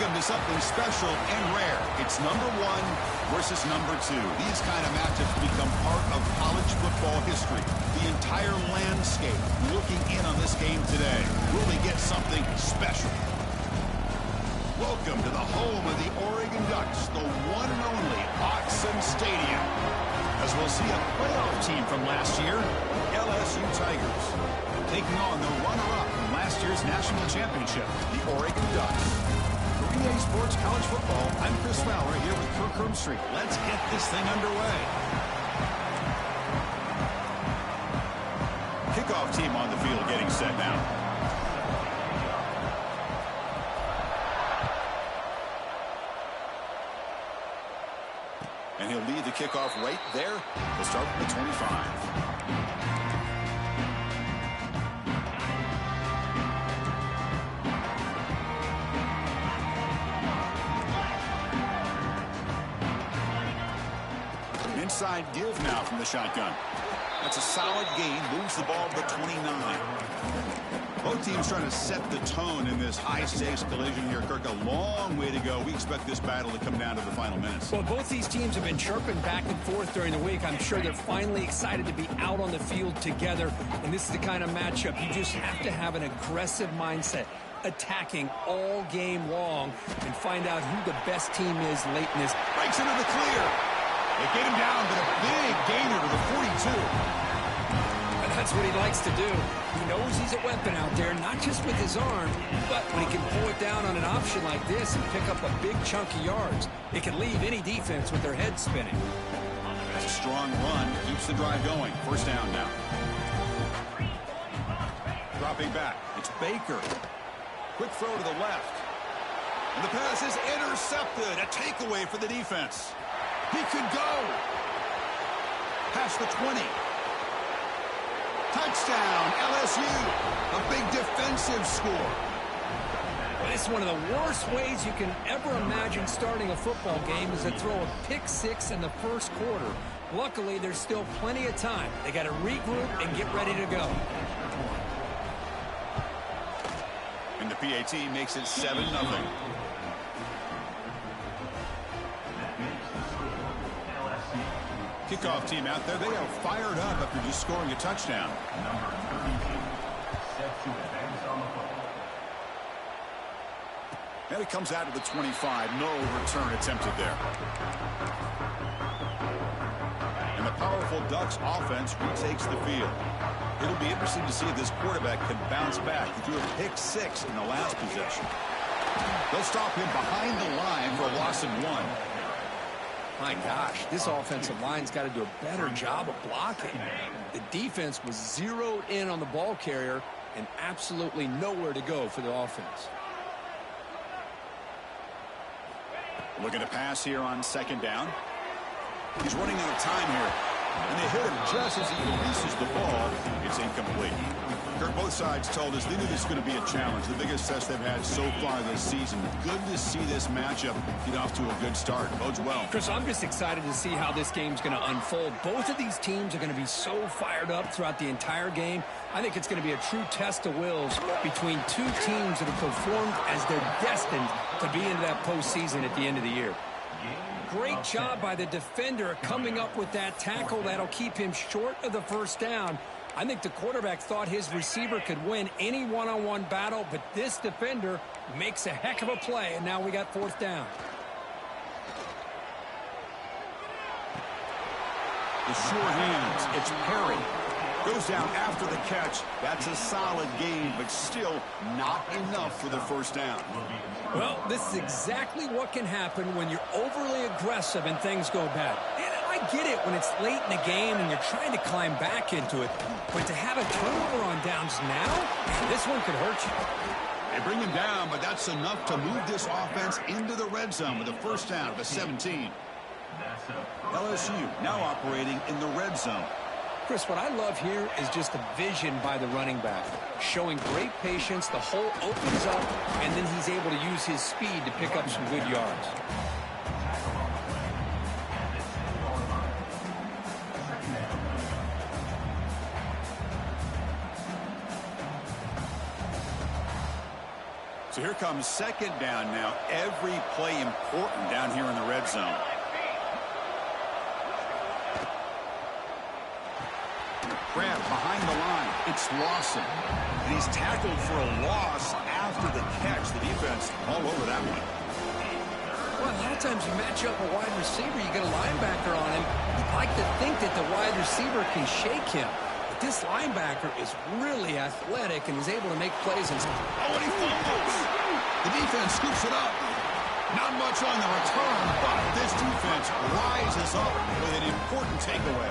Welcome to something special and rare. It's number 1 versus number 2. These kind of matchups become part of college football history. The entire landscape looking in on this game today. Will they get something special? Welcome to the home of the Oregon Ducks, the one and only Autzen Stadium. As we'll see a playoff team from last year, LSU Tigers, taking on the runner-up from last year's national championship, the Oregon Ducks. For EA Sports College Football, I'm Chris Fowler here with Kirk Herbstreit. Let's get this thing underway. Kickoff team on the field getting set now. And he'll lead the kickoff right there. We'll start from the 25. Inside give now from the shotgun. That's a solid gain. Moves the ball to the 29. Both teams trying to set the tone in this high-stakes collision here, Kirk. A long way to go. We expect this battle to come down to the final minutes. Well, both these teams have been chirping back and forth during the week. I'm sure they're finally excited to be out on the field together. And this is the kind of matchup you just have to have an aggressive mindset, attacking all game long, and find out who the best team is late in this. Breaks into the clear. They get him down, but a big gainer to the 42. And that's what he likes to do. He knows he's a weapon out there, not just with his arm, but when he can pull it down on an option like this and pick up a big chunk of yards, it can leave any defense with their head spinning. That's a strong run. Keeps the drive going. First down now. Dropping back. It's Baker. Quick throw to the left. And the pass is intercepted. A takeaway for the defense. He could go. Past the 20. Touchdown, LSU. A big defensive score. Well, it's one of the worst ways you can ever imagine starting a football game is to throw a pick six in the first quarter. Luckily, there's still plenty of time. They got to regroup and get ready to go. And the PAT makes it 7-0. Kickoff team out there. They are fired up after just scoring a touchdown. Number 32, set to advance on the football. And it comes out to the 25. No return attempted there. And the powerful Ducks offense retakes the field. It'll be interesting to see if this quarterback can bounce back. He threw a pick six in the last possession. They'll stop him behind the line for a loss of 1. My gosh, this offensive line's got to do a better job of blocking. The defense was zeroed in on the ball carrier and absolutely nowhere to go for the offense. Looking to pass here on second down. He's running out of time here. And they hit him just as he releases the ball. It's incomplete. Kirk, both sides told us they knew this was going to be a challenge. The biggest test they've had so far this season. Good to see this matchup get off to a good start. Bodes well. Chris, I'm just excited to see how this game's going to unfold. Both of these teams are going to be so fired up throughout the entire game. I think it's going to be a true test of wills between two teams that have performed as they're destined to be into that postseason at the end of the year. Great job by the defender coming up with that tackle that'll keep him short of the first down. I think the quarterback thought his receiver could win any one-on-one battle, but this defender makes a heck of a play, and now we got fourth down. The sure hands. It's Perry. Goes down after the catch. That's a solid gain, but still not enough for the first down. Well, this is exactly what can happen when you're overly aggressive and things go bad. And I get it when it's late in the game and you're trying to climb back into it. But to have a turnover on downs now, this one could hurt you. They bring him down, but that's enough to move this offense into the red zone with a first down to 17. LSU now operating in the red zone. Chris, what I love here is just the vision by the running back. Showing great patience, the hole opens up, and then he's able to use his speed to pick up some good yards. So here comes second down now. Every play important down here in the red zone. Grab behind the line. It's Lawson. And he's tackled for a loss after the catch. The defense all over that one. Well, a lot of times you match up a wide receiver, you get a linebacker on him. You'd like to think that the wide receiver can shake him. But this linebacker is really athletic and is able to make plays. And and he fumbles. The defense scoops it up. Not much on the return, but this defense rises up with an important takeaway.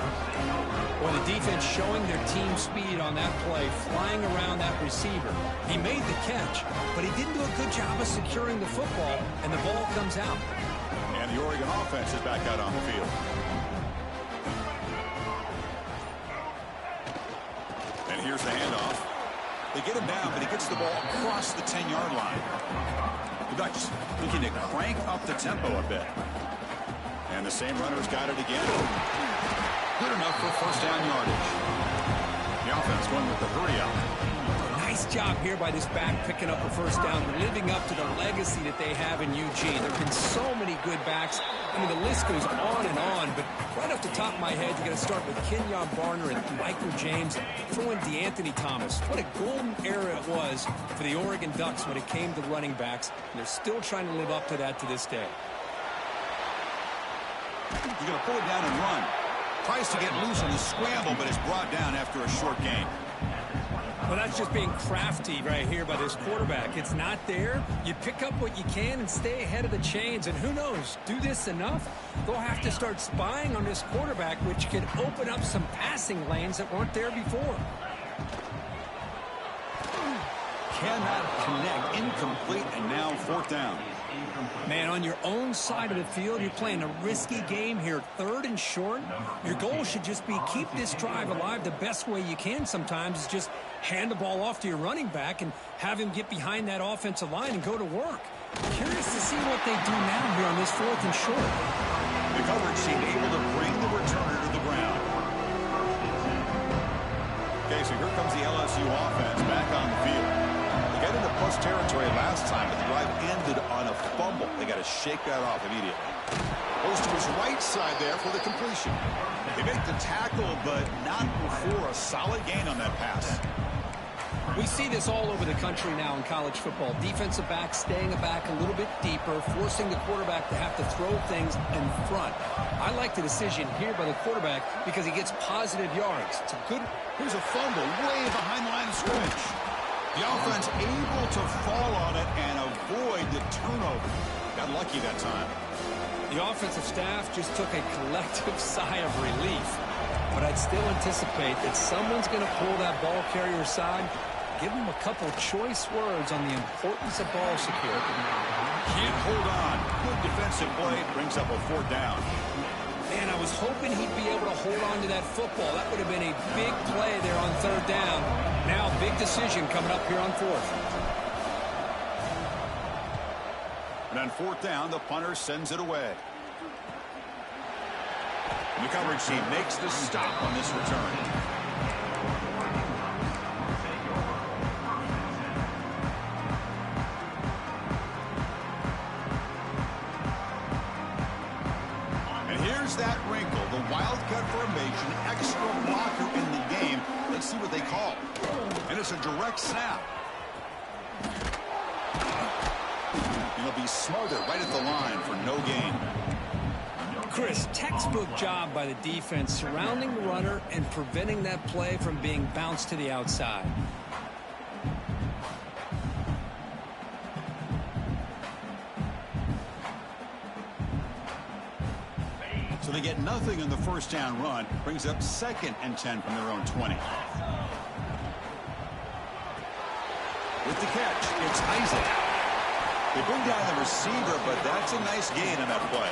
Well, the defense showing their team speed on that play, flying around that receiver. He made the catch, but he didn't do a good job of securing the football, and the ball comes out. And the Oregon offense is back out on the field. And here's the handoff. They get him down, but he gets the ball across the 10-yard line. The Ducks looking to crank up the tempo a bit. And the same runner's got it again. Good enough for first down yardage. The offense going with the hurry up. Nice job here by this back picking up a first down, living up to the legacy that they have in Eugene. There have been so many good backs. I mean, the list goes on and on, but right off the top of my head, you got to start with Kenyon Barner and Michael James. Throw in DeAnthony Thomas. What a golden era it was for the Oregon Ducks when it came to running backs, and they're still trying to live up to that to this day. He's going to pull it down and run. Tries to get loose on the scramble, but is brought down after a short gain. Well, that's just being crafty right here by this quarterback. It's not there. You pick up what you can and stay ahead of the chains. And who knows, do this enough, they'll have to start spying on this quarterback, which could open up some passing lanes that weren't there before. Cannot connect. Incomplete, and now fourth down. Man, on your own side of the field, you're playing a risky game here. Third and short. Your goal should just be keep this drive alive. The best way you can sometimes is just hand the ball off to your running back and have him get behind that offensive line and go to work. Curious to see what they do now here on this fourth and short. The coverage team able to bring the returner to the ground. Okay, so here comes the LSU offense back on the field. They got into plus territory last time, but the drive ended on a fumble. They got to shake that off immediately. Goes to his right side there for the completion. They make the tackle, but not before a solid gain on that pass. We see this all over the country now in college football. Defensive backs staying back a little bit deeper, forcing the quarterback to have to throw things in front. I like the decision here by the quarterback because he gets positive yards. It's a good... Here's a fumble way behind the line of scrimmage. The offense able to fall on it and avoid the turnover. Got lucky that time. The offensive staff just took a collective sigh of relief. But I'd still anticipate that someone's going to pull that ball carrier side. Give him a couple choice words on the importance of ball security. Can't hold on. Good defensive play. Brings up a fourth down. Man, I was hoping he'd be able to hold on to that football. That would have been a big play there on third down. Now, big decision coming up here on fourth. And on fourth down, the punter sends it away. And the coverage team makes the stop on this return. That wrinkle, the wildcat formation, extra blocker in the game. Let's see what they call. And it's a direct snap. And he'll be smothered right at the line for no gain. Chris, textbook job by the defense surrounding the runner and preventing that play from being bounced to the outside. So they get nothing in the first down run. Brings up 2nd and 10 from their own 20. With the catch, it's Isaac. They bring down the receiver, but that's a nice gain on that play.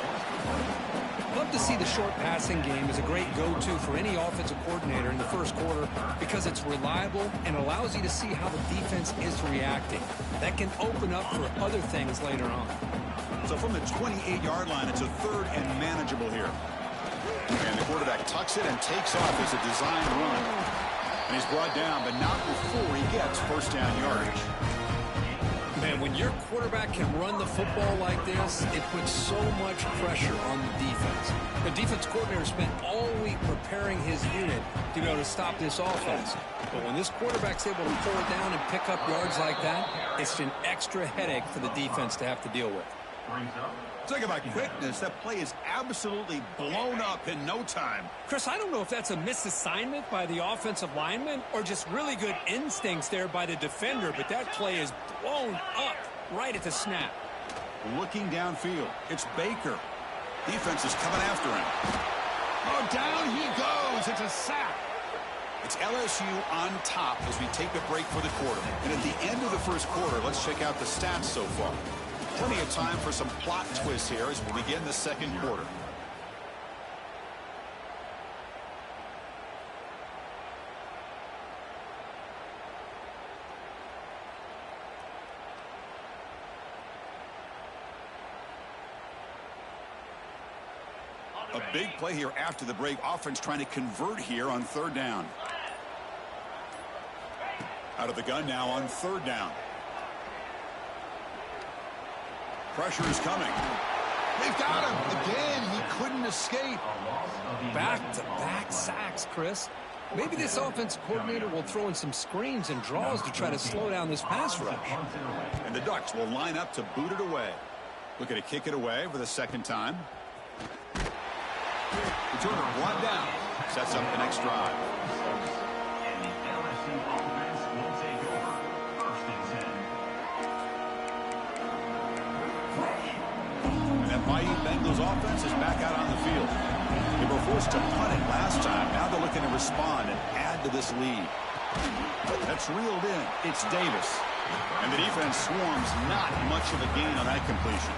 Love to see the short passing game as a great go-to for any offensive coordinator in the first quarter because it's reliable and allows you to see how the defense is reacting. That can open up for other things later on. So from the 28-yard line, it's a 3rd and manageable here. And the quarterback tucks it and takes off as a designed run. And he's brought down, but not before he gets first down yardage. Man, when your quarterback can run the football like this, it puts so much pressure on the defense. The defense coordinator spent all week preparing his unit to be able to stop this offense. But when this quarterback's able to pull it down and pick up yards like that, it's an extra headache for the defense to have to deal with. Talk about quickness. That play is absolutely blown up in no time. Chris, I don't know if that's a misassignment by the offensive lineman or just really good instincts there by the defender, but that play is blown up right at the snap. Looking downfield, it's Baker. Defense is coming after him. Oh, down he goes. It's a sack. It's LSU on top as we take a break for the quarter. And at the end of the first quarter, let's check out the stats so far. Plenty of time for some plot twists here as we begin the second quarter. A big play here after the break. Offense trying to convert here on third down. Out of the gun now on third down. Pressure is coming. They've got him. Again, he couldn't escape. Back-to-back sacks, Chris. Maybe this offense coordinator will throw in some screens and draws to try to slow down this pass rush. And the Ducks will line up to boot it away. Looking to kick it away for the second time. Returner brought down. Sets up the next drive. And that mighty Bengals offense is back out on the field. They were forced to punt it last time. Now they're looking to respond and add to this lead. That's reeled in. It's Davis. And the defense swarms not much of a gain on that completion.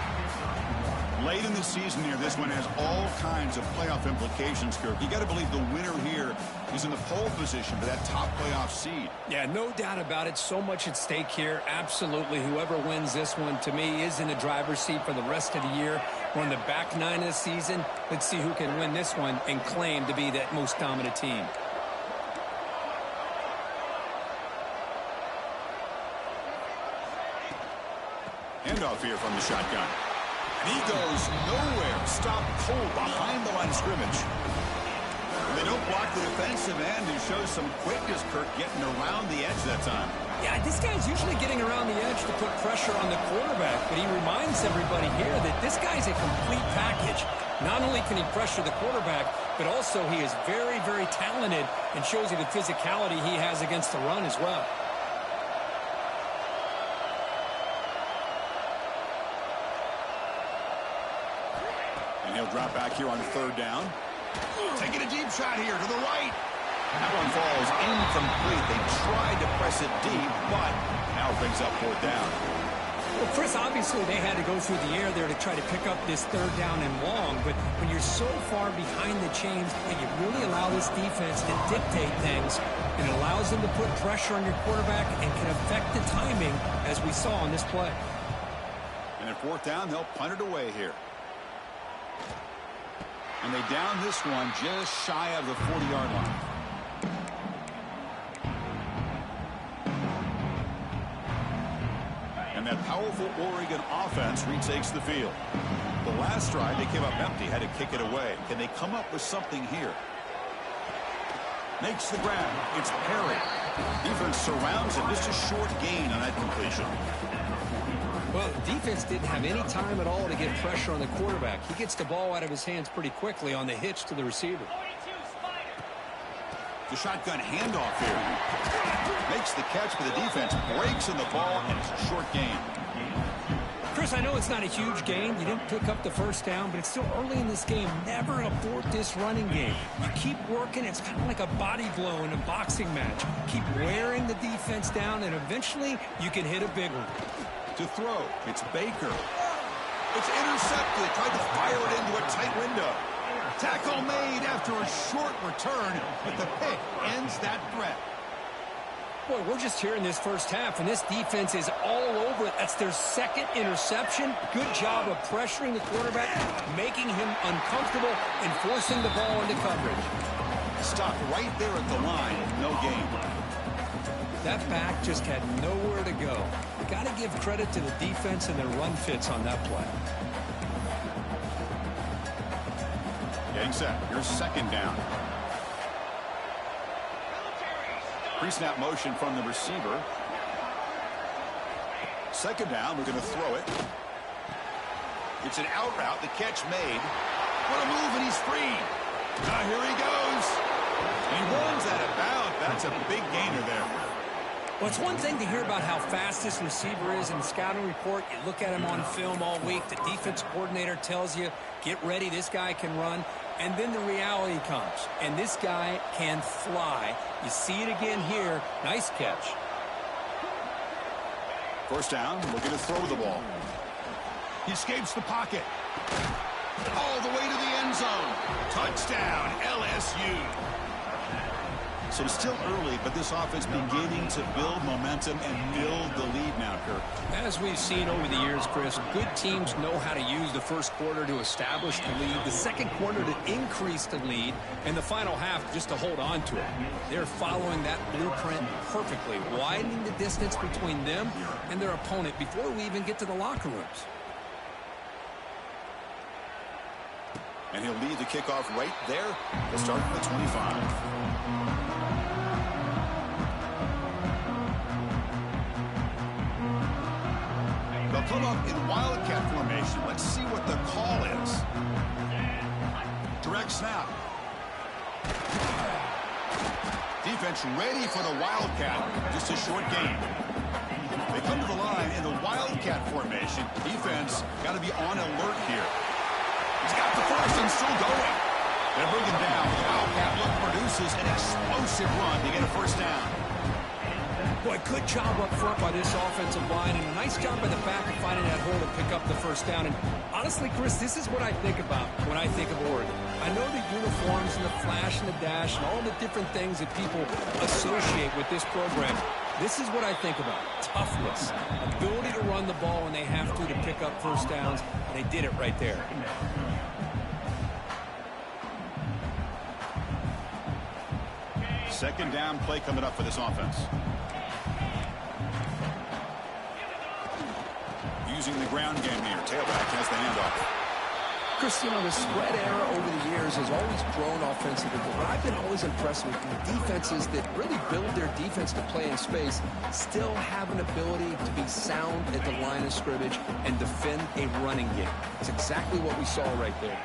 Late in the season here, this one has all kinds of playoff implications, Kirk. You got to believe the winner here is in the pole position for that top playoff seed. Yeah, no doubt about it. So much at stake here. Absolutely. Whoever wins this one, to me, is in the driver's seat for the rest of the year. We're in the back nine of the season. Let's see who can win this one and claim to be that most dominant team. Handoff here from the shotgun. And he goes nowhere. Stopped cold behind the line of scrimmage. And they don't block the defensive end, who shows some quickness, Kirk, getting around the edge that time. Yeah, this guy's usually getting around the edge to put pressure on the quarterback, but he reminds everybody here that this guy's a complete package. Not only can he pressure the quarterback, but also he is very, very talented and shows you the physicality he has against the run as well. And he'll drop back here on third down. Taking a deep shot here to the right. That one falls incomplete. They tried to press it deep, but now brings up fourth down. Well, Chris, obviously they had to go through the air there to try to pick up this third down and long, but when you're so far behind the chains, you really allow this defense to dictate things, and it allows them to put pressure on your quarterback and can affect the timing, as we saw on this play. And at fourth down, they'll punt it away here. And they down this one just shy of the 40-yard line. And that powerful Oregon offense retakes the field. The last drive, they came up empty, had to kick it away. Can they come up with something here? Makes the grab. It's Perry. Defense surrounds him. Just a short gain on that completion. Well, defense didn't have any time at all to get pressure on the quarterback. He gets the ball out of his hands pretty quickly on the hitch to the receiver. The shotgun handoff here. Makes the catch, but the defense breaks in the ball, and it's a short gain. Chris, I know it's not a huge gain. You didn't pick up the first down, but it's still early in this game. Never abort this running game. You keep working. It's kind of like a body blow in a boxing match. Keep wearing the defense down, and eventually you can hit a big one. To throw, it's Baker. It's intercepted. Tried to fire it into a tight window. Tackle made after a short return, but the pick ends that threat. Boy, we're just here in this first half, and this defense is all over it. That's their second interception. Good job of pressuring the quarterback, making him uncomfortable, and forcing the ball into coverage. Stopped right there at the line. No gain. That back just had nowhere to go. Got to give credit to the defense and their run fits on that play. Getting set. Here's second down. Pre-snap motion from the receiver. Second down, we're going to throw it. It's an out route. The catch made. What a move, and he's free. Now here he goes. He runs out of bounds. That's a big gainer there. Well, it's one thing to hear about how fast this receiver is in the scouting report. You look at him on film all week. The defense coordinator tells you, get ready, this guy can run. And then the reality comes, and this guy can fly. You see it again here. Nice catch. First down, looking to throw the ball. He escapes the pocket. All the way to the end zone. Touchdown, LSU. So it's still early, but this offense beginning to build momentum and build the lead now, Kirk. As we've seen over the years, Chris, good teams know how to use the first quarter to establish the lead, the second quarter to increase the lead, and the final half just to hold on to it. They're following that blueprint perfectly, widening the distance between them and their opponent before we even get to the locker rooms. And he'll lead the kickoff right there. He'll start from the 25. They'll come up in wildcat formation. Let's see what the call is. Direct snap. Defense ready for the wildcat. Just a short game. They come to the line in the wildcat formation. Defense got to be on alert here. He's got the first and still going. They bring him down. The wildcat look produces an explosive run to get a first down. Boy, good job up front by this offensive line, and a nice job by the back of finding that hole to pick up the first down. And honestly, Chris, this is what I think about when I think of Oregon. I know the uniforms and the flash and the dash and all the different things that people associate with this program. This is what I think about. Toughness, ability to run the ball when they have to pick up first downs, and they did it right there. Second down play coming up for this offense. Using the ground game here. Tailback has the handoff. Chris, you know, the spread era over the years has always grown offensively, but what I've been always impressed with the defenses that really build their defense to play in space still have an ability to be sound at the line of scrimmage and defend a running game. It's exactly what we saw right there.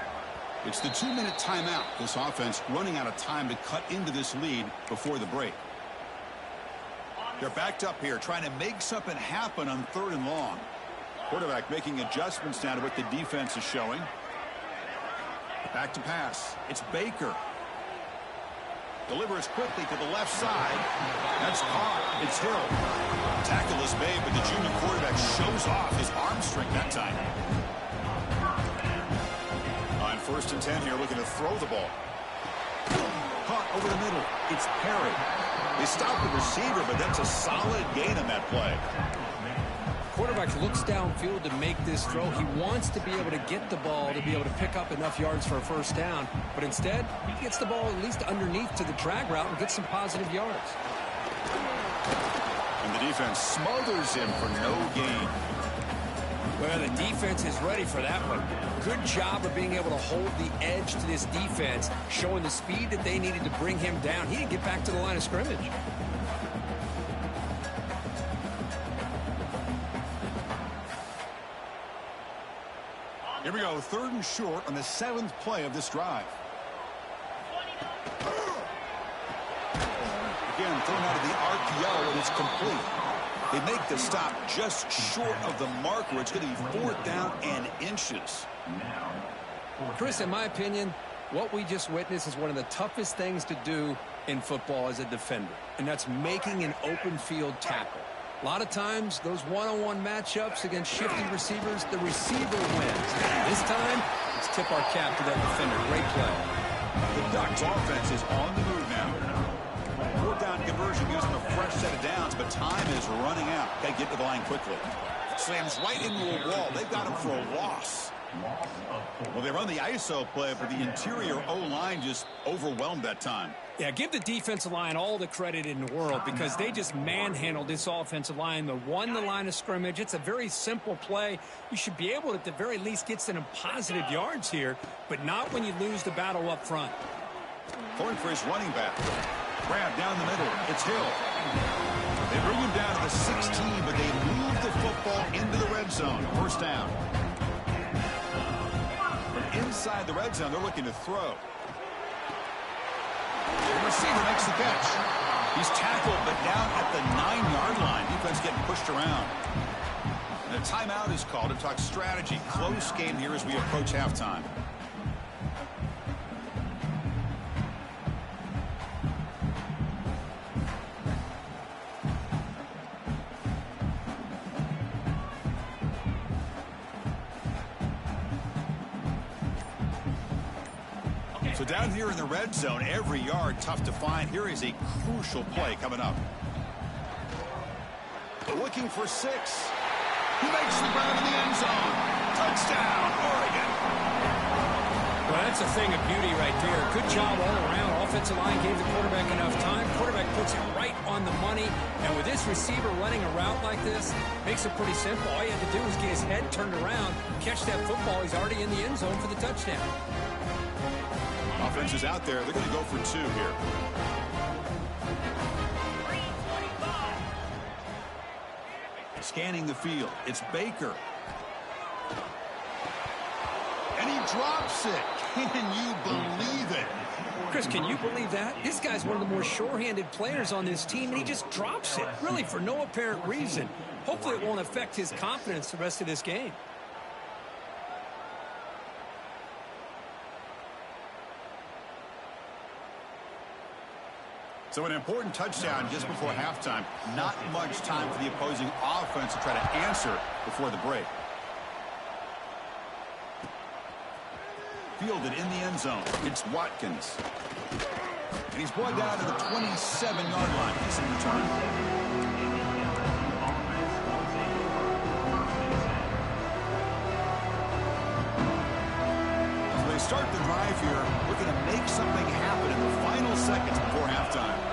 It's the 2-minute timeout. This offense running out of time to cut into this lead before the break. They're backed up here, trying to make something happen on 3rd and long. Quarterback making adjustments now to what the defense is showing. Back to pass. It's Baker. Delivers quickly to the left side. That's caught. It's Hill. Tackle is made, but the junior quarterback shows off his arm strength that time. On 1st and 10 here, looking to throw the ball. Caught over the middle. It's Perry. They stop the receiver, but that's a solid gain on that play. Quarterback looks downfield to make this throw. He wants to be able to get the ball to be able to pick up enough yards for a first down, but instead he gets the ball at least underneath to the drag route and gets some positive yards. And the defense smothers him for no gain. Well, the defense is ready for that one. Good job of being able to hold the edge to this defense, showing the speed that they needed to bring him down. He didn't get back to the line of scrimmage. Here we go, 3rd and short on the 7th play of this drive. Again, thrown out of the RPO, and it's complete. They make the stop just short of the mark where it's going to be 4th down and inches. Chris, in my opinion, what we just witnessed is one of the toughest things to do in football as a defender, and that's making an open field tackle. A lot of times, those one-on-one matchups against shifty receivers, the receiver wins. This time, let's tip our cap to that defender. Great play. The Ducks offense is on the move now. 4th down conversion gives them a fresh set of downs, but time is running out. Got to get to the line quickly. Slams right into a wall. They've got him for a loss. Loss of 4. Well, they run the ISO play, but the interior O-line just overwhelmed that time. Yeah, give the defensive line all the credit in the world because they just manhandled this offensive line. They won the line of scrimmage. It's a very simple play. You should be able to, at the very least, get some positive yards here, but not when you lose the battle up front. Going for his running back. Grab down the middle. It's Hill. They bring him down to the 16, but they move the football into the red zone. First down. From inside the red zone, they're looking to throw. The receiver makes the catch. He's tackled, but down at the 9-yard line. Defense getting pushed around. And a timeout is called to talk strategy. Close game here as we approach halftime. So down here in the red zone, every yard tough to find. Here is a crucial play coming up. Looking for 6. He makes the grab in the end zone. Touchdown, Oregon. Well, that's a thing of beauty right there. Good job all around. Offensive line gave the quarterback enough time. Quarterback puts it right on the money. And with this receiver running a route like this, makes it pretty simple. All you have to do is get his head turned around, catch that football. He's already in the end zone for the touchdown. Offense is out there. They're going to go for 2 here. Scanning the field. It's Baker. And he drops it. Can you believe it? Chris, can you believe that? This guy's one of the more sure-handed players on this team, and he just drops it, really for no apparent reason. Hopefully it won't affect his confidence the rest of this game. So an important touchdown just before halftime. Not much time for the opposing offense to try to answer before the break. Fielded in the end zone. It's Watkins. And he's brought down to the 27-yard line. He's in return. So they start the drive here, looking to make something happen in the final seconds before halftime.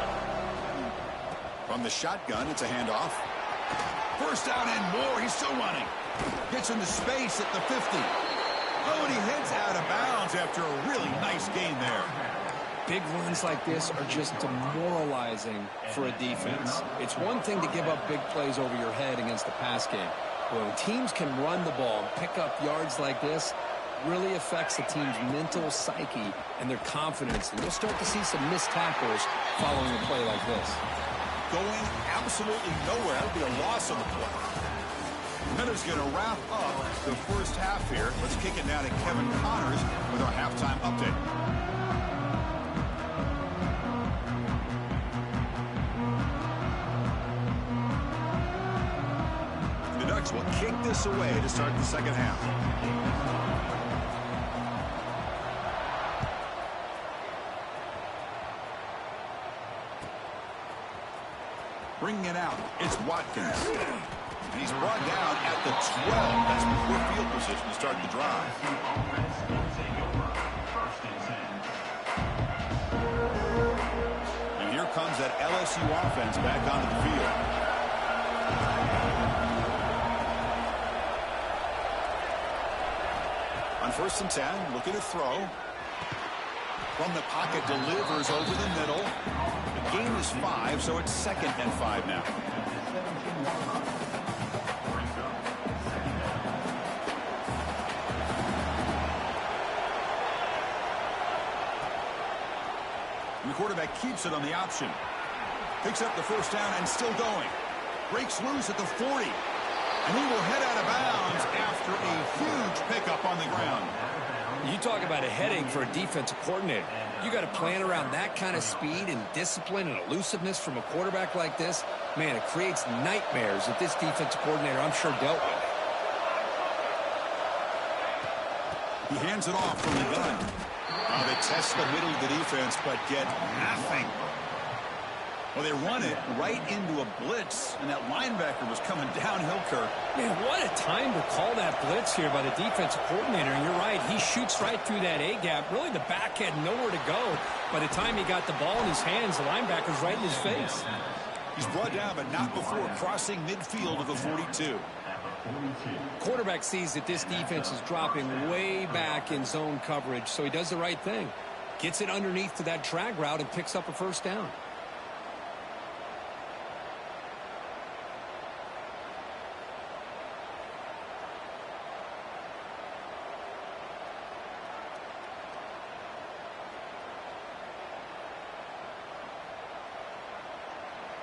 From the shotgun, it's a handoff. First down and more. He's still running. Gets into space at the 50. Oh, and he heads out of bounds after a really nice gain there. Big runs like this are just demoralizing for a defense. It's one thing to give up big plays over your head against the pass game. But when teams can run the ball and pick up yards like this, really affects the team's mental psyche and their confidence. And you'll start to see some missed tackles following a play like this. Going absolutely nowhere. That would be a loss on the play. Miller's going to wrap up the first half here. Let's kick it down to Kevin Connors with our halftime update. The Ducks will kick this away to start the second half. Bringing it out, it's Watkins. And he's brought down at the 12. That's before field position to start the drive. And here comes that LSU offense back onto the field. On 1st and 10, looking to throw. From the pocket, delivers over the middle. The gain is 5, so it's 2nd and 5 now. And the quarterback keeps it on the option. Picks up the first down and still going. Breaks loose at the 40. And he will head out of bounds after a huge pickup on the ground. You talk about a headache for a defensive coordinator. You got to plan around that kind of speed and discipline and elusiveness from a quarterback like this. Man, it creates nightmares that this defensive coordinator, I'm sure, dealt with. He hands it off from the gun. They test the middle of the defense, but get nothing. Well, they run it right into a blitz, and that linebacker was coming downhill, Kirk. Man, what a time to call that blitz here by the defensive coordinator. And you're right, he shoots right through that A-gap. Really, the back had nowhere to go. By the time he got the ball in his hands, the linebacker's right in his face. He's brought down, but not before crossing midfield of the 42. Quarterback sees that this defense is dropping way back in zone coverage, so he does the right thing. Gets it underneath to that drag route and picks up a first down.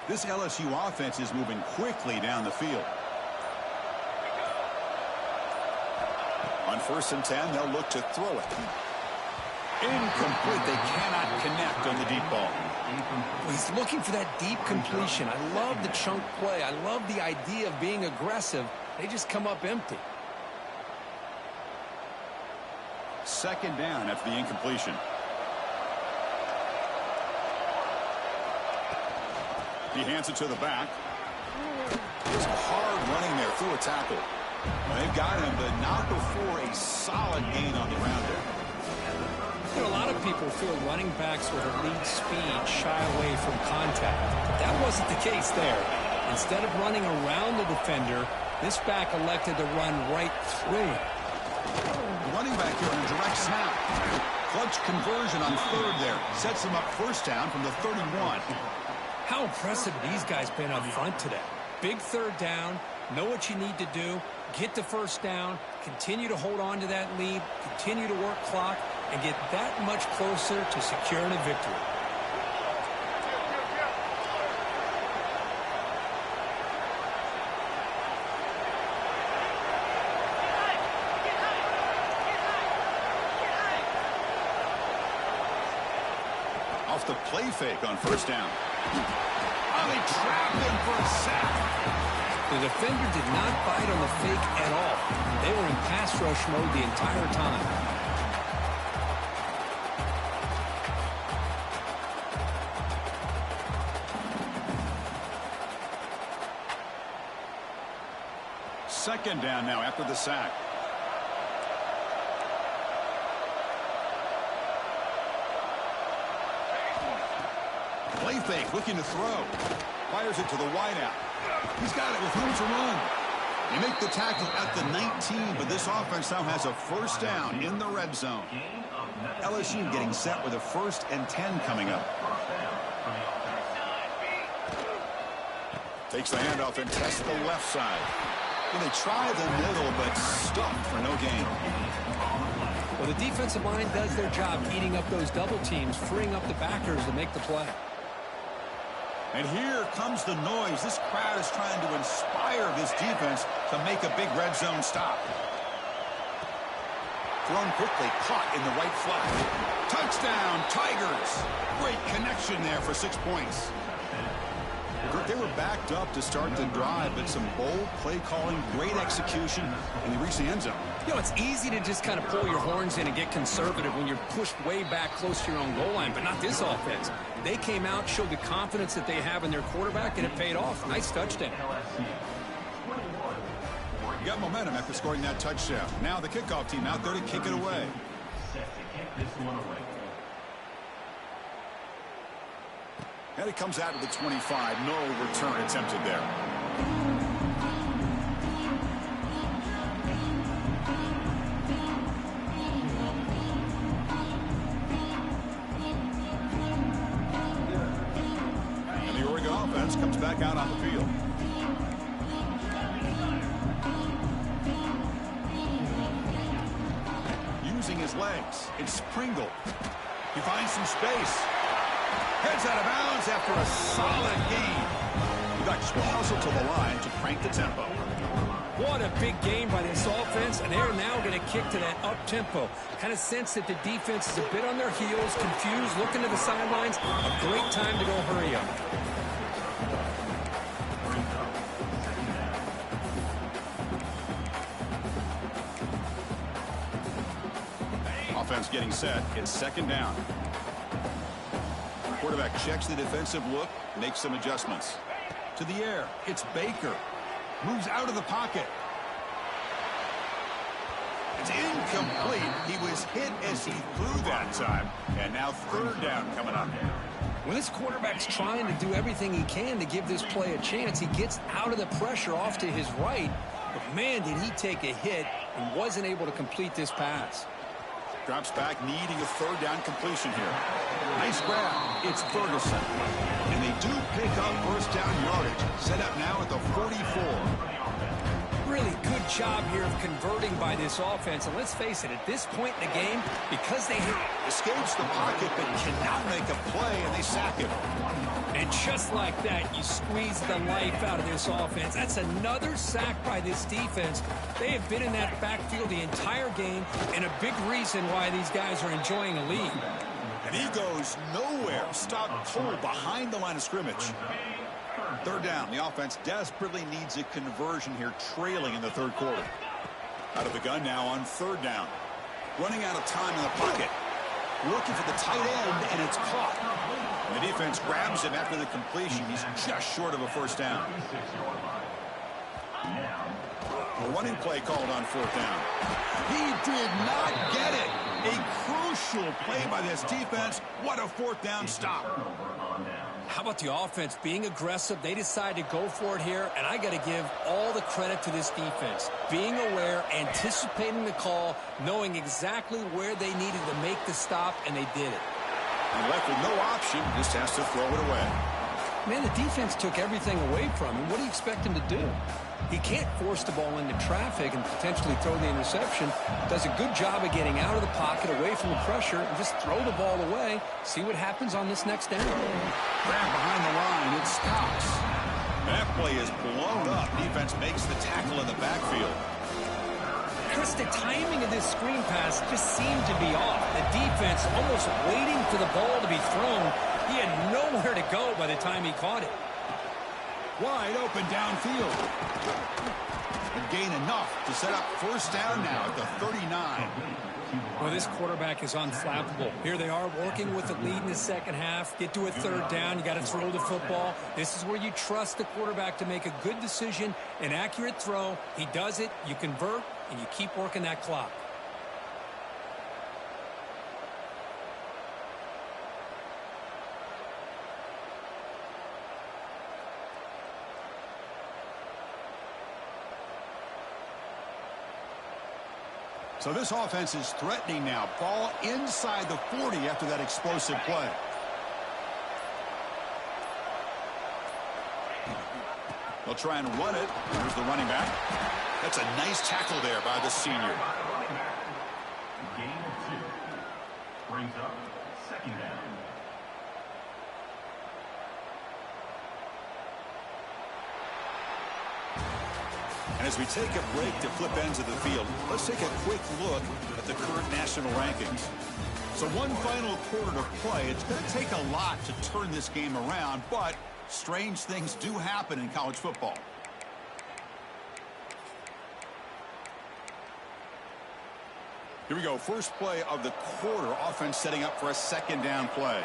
This LSU offense is moving quickly down the field. On 1st and 10, they'll look to throw it. Incomplete. They cannot connect on the deep ball. He's looking for that deep completion. I love the chunk play. I love the idea of being aggressive. They just come up empty. 2nd down after the incompletion. He hands it to the back. There's hard running there through a tackle. Well, they've got him, but not before a solid gain on the ground there. You know, a lot of people feel running backs with elite speed shy away from contact. That wasn't the case there. Instead of running around the defender, this back elected to run right through him. The running back here on a direct snap. Clutch conversion on 3rd there. Sets him up 1st down from the 31. How impressive have these guys been up front today? Big 3rd down, know what you need to do, get the 1st down, continue to hold on to that lead, continue to work clock, and get that much closer to securing a victory. Off the play fake on 1st down. Oh, they trapped him for a sack. The defender did not bite on the fake at all. They were in pass rush mode the entire time. Second down now after the sack. Play fake, looking to throw. Fires it to the wideout. He's got it with room to run. They make the tackle at the 19, but this offense now has a 1st down in the red zone. LSU getting set with a 1st and 10 coming up. Takes the handoff and tests the left side. Well, they try the middle, but stuffed for no gain. Well, the defensive line does their job eating up those double teams, freeing up the backers to make the play. And here comes the noise. This crowd is trying to inspire this defense to make a big red zone stop. Thrown quickly, caught in the right flat. Touchdown, Tigers. Great connection there for 6 points. They were backed up to start the drive, but some bold play calling, great execution, and they reached the end zone. You know, it's easy to just kind of pull your horns in and get conservative when you're pushed way back close to your own goal line, but not this offense. They came out, showed the confidence that they have in their quarterback, and it paid off. Nice touchdown. You got momentum after scoring that touchdown. Now the kickoff team out there to kick it away. And it comes out to the 25. No return attempted there. And the Oregon offense comes back out on the field. Using his legs. It's Pringle. He finds some space. Heads out of bounds after a solid gain. The Ducks will hustle to the line to crank the tempo. What a big game by this offense, and they're now going to kick to that up-tempo. Kind of sense that the defense is a bit on their heels, confused, looking to the sidelines. A great time to go hurry up. Offense getting set. It's 2nd down. Quarterback quarterback checks the defensive look, makes some adjustments. To the air, it's Baker. Moves out of the pocket. It's incomplete. He was hit as he threw that time. And now third down coming up. When this quarterback's trying to do everything he can to give this play a chance, he gets out of the pressure off to his right. But, man, did he take a hit and wasn't able to complete this pass. Drops back, needing a third down completion here. Nice grab. It's Ferguson. And they do pick up first down yardage. Set up now at the 44. Really good job here of converting by this offense. And let's face it, at this point in the game, because they escapes the pocket but cannot make a play, and they sack him. And just like that, you squeeze the life out of this offense. That's another sack by this defense. They have been in that backfield the entire game, and a big reason why these guys are enjoying a lead. And he goes nowhere. Stop cold behind the line of scrimmage. Third down. The offense desperately needs a conversion here, trailing in the third quarter. Out of the gun now on third down. Running out of time in the pocket. Looking for the tight end, and it's caught. And the defense grabs him after the completion. He's just short of a first down. A running play called on fourth down. He did not get it. A crucial play by this defense. What a fourth down stop. How about the offense being aggressive? They decide to go for it here, and I got to give all the credit to this defense. Being aware, anticipating the call, knowing exactly where they needed to make the stop, and they did it. And left with no option, just has to throw it away. Man, the defense took everything away from him. What do you expect him to do? He can't force the ball into traffic and potentially throw the interception. Does a good job of getting out of the pocket, away from the pressure, and just throw the ball away. See what happens on this next down. Grab behind the line. It stops. That play is blown up. Defense makes the tackle in the backfield. Chris, the timing of this screen pass just seemed to be off. The defense almost waiting for the ball to be thrown. He had nowhere to go by the time he caught it. Wide open downfield. And gain enough to set up first down now at the 39. Well, this quarterback is unflappable. Here they are working with the lead in the second half. Get to a third down. You got to throw the football. This is where you trust the quarterback to make a good decision, an accurate throw. He does it, you convert, and you keep working that clock. So this offense is threatening now. Ball inside the 40 after that explosive play. They'll try and run it. Here's the running back. That's a nice tackle there by the senior. Gain of 2. Brings up second down. And as we take a break to flip ends of the field, let's take a quick look at the current national rankings. So one final quarter to play. It's going to take a lot to turn this game around, but strange things do happen in college football. Here we go. First play of the quarter. Offense setting up for a second down play.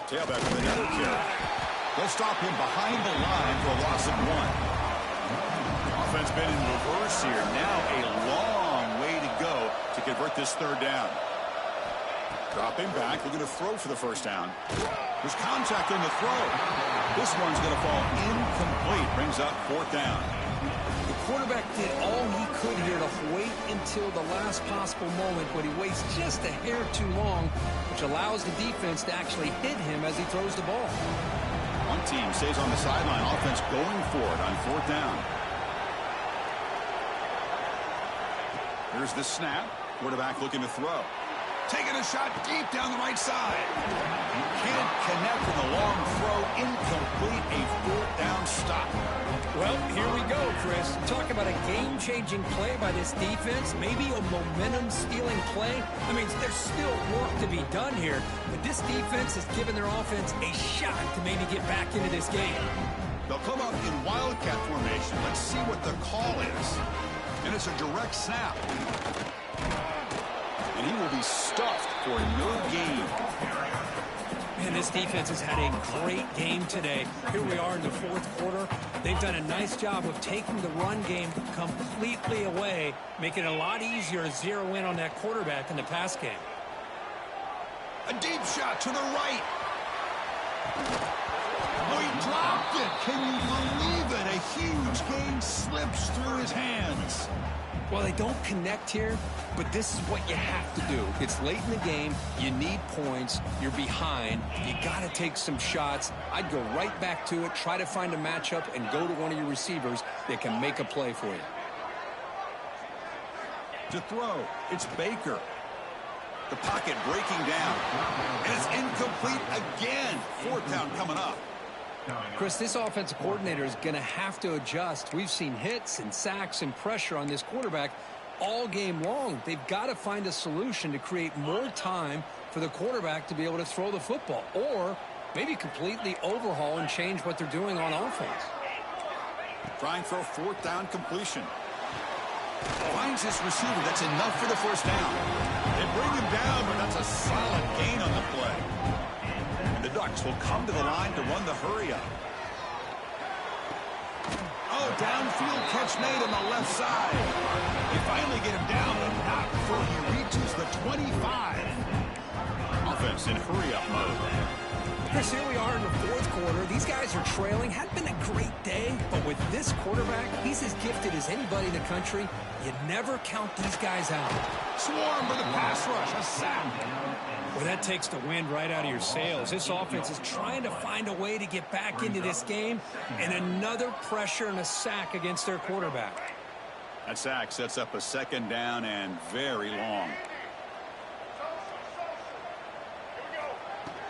Tailback with another carry. They'll stop him behind the line for a loss of 1. Offense been in reverse here. Now a long way to go to convert this third down. Drop him back. Looking to throw for the first down. There's contact on the throw. This one's going to fall incomplete. Brings up fourth down. The quarterback did all he could here to wait until the last possible moment, but he waits just a hair too long, which allows the defense to actually hit him as he throws the ball. One team stays on the sideline. Offense going for it on fourth down. Here's the snap. Quarterback looking to throw. Taking a shot deep down the right side. Can't connect with a long throw. Incomplete. A fourth down stop. Well, here we go, Chris. Talk about a game-changing play by this defense. Maybe a momentum-stealing play. I mean, there's still work to be done here, but this defense has given their offense a shot to maybe get back into this game. They'll come up in wildcat formation. Let's see what the call is. And it's a direct snap. And he will be stuffed for no gain. Man, this defense has had a great game today. Here we are in the fourth quarter. They've done a nice job of taking the run game completely away, making it a lot easier to zero in on that quarterback in the pass game. A deep shot to the right. Oh, he dropped it. Can you believe it? A huge gain slips through his hands. Well, they don't connect here, but this is what you have to do. It's late in the game. You need points. You're behind. You got to take some shots. I'd go right back to it, try to find a matchup, and go to one of your receivers that can make a play for you. To throw, it's Baker. The pocket breaking down. And it's incomplete again. Fourth down coming up. Chris, this offensive coordinator is going to have to adjust. We've seen hits and sacks and pressure on this quarterback all game long. They've got to find a solution to create more time for the quarterback to be able to throw the football, or maybe completely overhaul and change what they're doing on offense. Trying for a fourth down completion. Finds his receiver. That's enough for the first down. They bring him down, but that's a solid gain on the play. The Ducks will come to the line to run the hurry up. Oh, downfield catch made on the left side. They finally get him down, but not before he reaches the 25. Offense in hurry up mode. Chris, here we are in the fourth quarter. These guys are trailing. Hadn't been a great day, but with this quarterback, he's as gifted as anybody in the country. You never count these guys out. Swarm with a pass rush, a sack. Well, that takes the wind right out of your sails. This offense is trying to find a way to get back into this game, and another pressure and a sack against their quarterback. That sack sets up a second down and very long.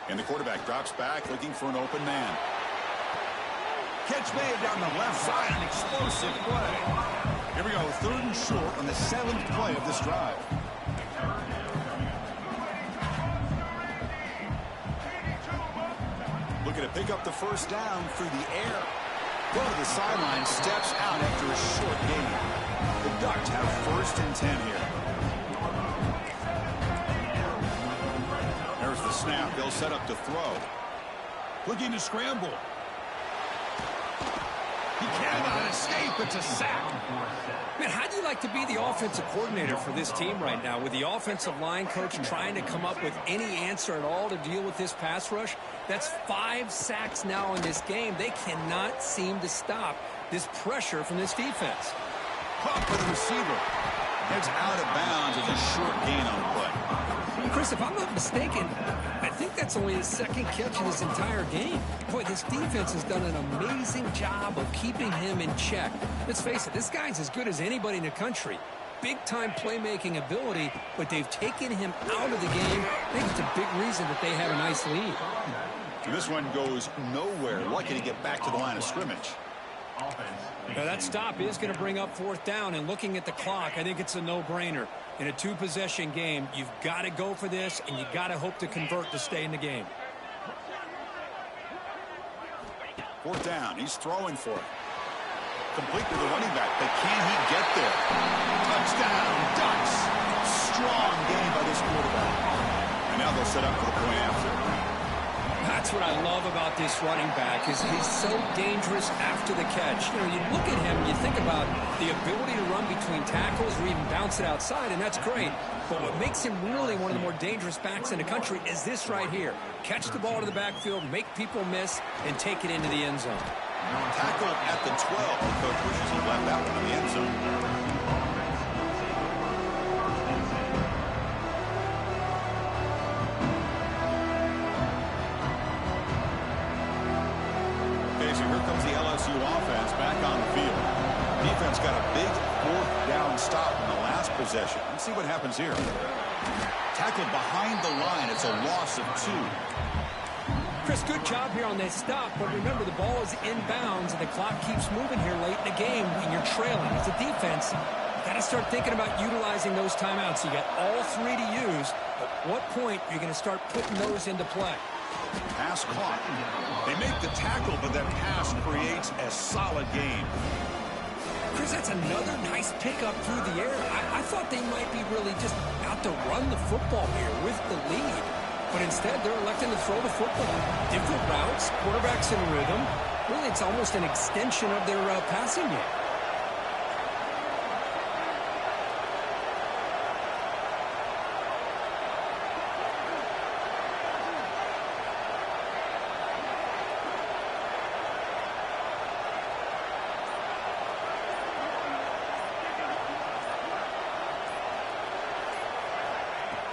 And the quarterback drops back looking for an open man. Catch made down the left side, an explosive play. Here we go, third and short on the 7th play of this drive. Looking to pick up the first down through the air. Go to the sideline, steps out after a short gain. The Ducks have first and 10 here. There's the snap. They'll set up to throw. Looking to scramble. He cannot escape. It's a sack. Man, how do you like to be the offensive coordinator for this team right now, with the offensive line coach trying to come up with any answer at all to deal with this pass rush? That's 5 sacks now in this game. They cannot seem to stop this pressure from this defense. Caught for the receiver. Heads out of bounds as a short gain on the play. Chris, if I'm not mistaken, I think that's only his second catch of this entire game. Boy, this defense has done an amazing job of keeping him in check. Let's face it, this guy's as good as anybody in the country. Big-time playmaking ability, but they've taken him out of the game. I think it's a big reason that they have a nice lead. And this one goes nowhere. Lucky to get back to the line of scrimmage. Now that stop is going to bring up fourth down, and looking at the clock, I think it's a no-brainer. In a 2-possession game, you've got to go for this, and you've got to hope to convert to stay in the game. Fourth down. He's throwing for it. Complete to the running back, but can he get there? Touchdown, Ducks. Strong game by this quarterback. And now they'll set up for the point after. That's what I love about this running back, is he's so dangerous after the catch. You know, you look at him, you think about the ability to run between tackles or even bounce it outside, and that's great. But what makes him really one of the more dangerous backs in the country is this right here. Catch the ball to the backfield, make people miss, and take it into the end zone. Tackle at the 12. The coach pushes him left out into the end zone. Okay, so here comes the LSU offense back on the field. Defense got a big fourth down stop in the last possession. Let's see what happens here. Tackled behind the line. It's a loss of 2. Chris, good job here on that stop, but remember, the ball is inbounds, and the clock keeps moving here late in the game when you're trailing. As a defense, you got to start thinking about utilizing those timeouts. You got all 3 to use, but what point are you going to start putting those into play? Pass caught. They make the tackle, but that pass creates a solid gain. Chris, that's another nice pickup through the air. I thought they might be really just out to run the football here with the lead. But instead, they're electing to throw the football. Different routes, quarterbacks in rhythm. Really, it's almost an extension of their passing game.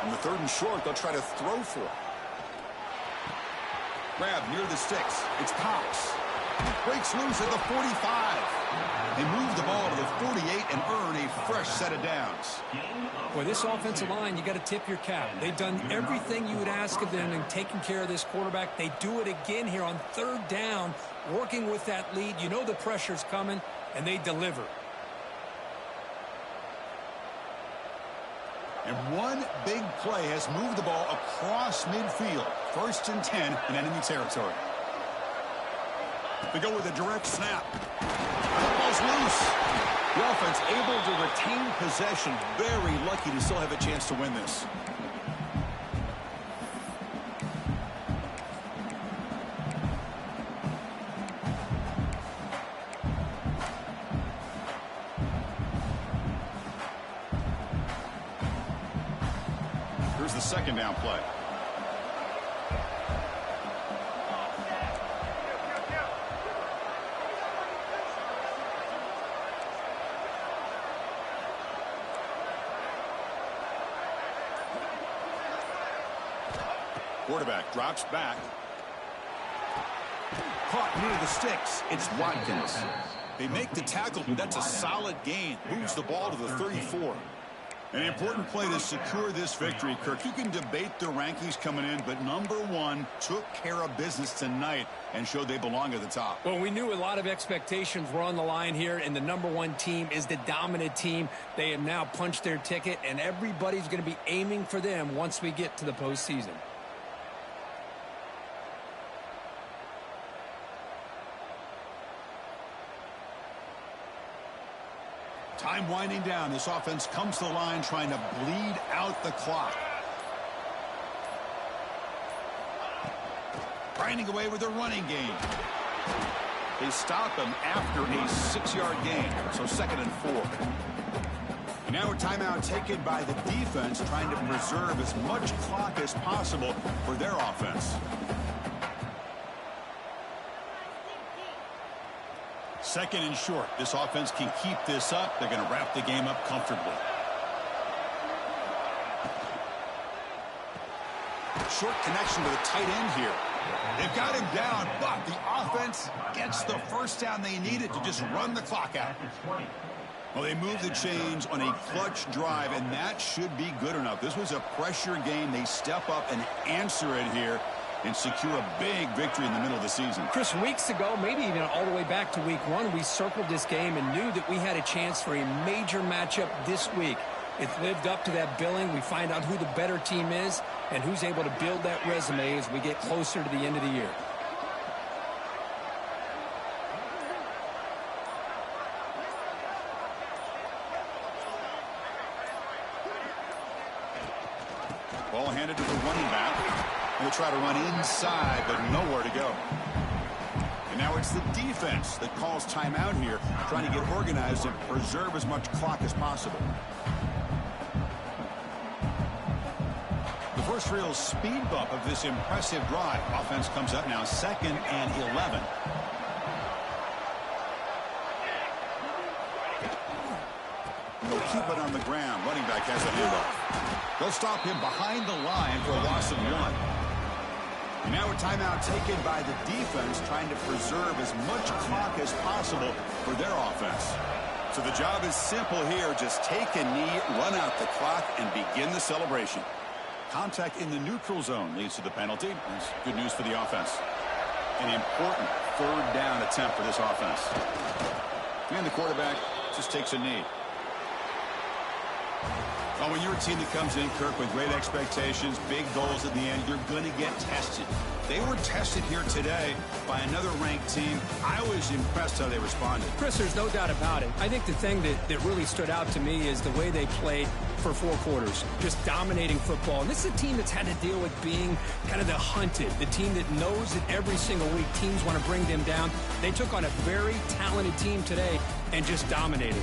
On the 3rd and short, they'll try to throw for it. Grab near the sticks. It's Cox. Breaks loose at the 45. They move the ball to the 48 and earn a fresh set of downs. Boy, this offensive line, you got to tip your cap. They've done everything you would ask of them in taking care of this quarterback. They do it again here on 3rd down, working with that lead. You know the pressure's coming, and they deliver. And one big play has moved the ball across midfield. 1st and 10 in enemy territory. They go with a direct snap. The ball's loose. The offense able to retain possession. Very lucky to still have a chance to win this. Here's the 2nd down play. Quarterback drops back. Caught near the sticks. It's Watkins. They make the tackle, but that's a solid gain. Moves the ball to the 34. An important play to secure this victory, Kirk. You can debate the rankings coming in, but number 1 took care of business tonight and showed they belong at the top. Well, we knew a lot of expectations were on the line here, and the number 1 team is the dominant team. They have now punched their ticket, and everybody's going to be aiming for them once we get to the postseason. Time winding down. This offense comes to the line trying to bleed out the clock. Grinding away with their running game. They stop him after a 6-yard gain. So 2nd and 4. And now a timeout taken by the defense trying to preserve as much clock as possible for their offense. 2nd and short. This offense can keep this up. They're going to wrap the game up comfortably. Short connection to the tight end here. They've got him down, but the offense gets the 1st down they needed to just run the clock out. Well, they move the chains on a clutch drive, and that should be good enough. This was a pressure game. They step up and answer it here and secure a big victory in the middle of the season. Chris, weeks ago, maybe even all the way back to week 1, we circled this game and knew that we had a chance for a major matchup this week. It's lived up to that billing. We find out who the better team is and who's able to build that resume as we get closer to the end of the year. Ball handed to the running back. We'll try to run inside, but nowhere to go. And now it's the defense that calls timeout here, trying to get organized and preserve as much clock as possible. The first real speed bump of this impressive drive. Offense comes up now 2nd and 11. They'll keep it on the ground. Running back has a handoff. They'll stop him behind the line for a loss of 1. And now a timeout taken by the defense, trying to preserve as much clock as possible for their offense. So the job is simple here. Just take a knee, run out the clock, and begin the celebration. Contact in the neutral zone leads to the penalty. That's good news for the offense. An important 3rd down attempt for this offense. And the quarterback just takes a knee. Well, when you're a team that comes in, Kirk, with great expectations, big goals at the end, you're going to get tested. They were tested here today by another ranked team. I was impressed how they responded. Chris, there's no doubt about it. I think the thing that really stood out to me is the way they played for 4 quarters, just dominating football. And this is a team that's had to deal with being kind of the hunted, the team that knows that every single week teams want to bring them down. They took on a very talented team today and just dominated.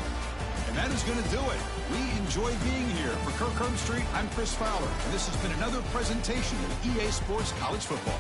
And that is going to do it. We enjoy being here. For Kirk Herbstreit, I'm Chris Fowler, and this has been another presentation of EA Sports College Football.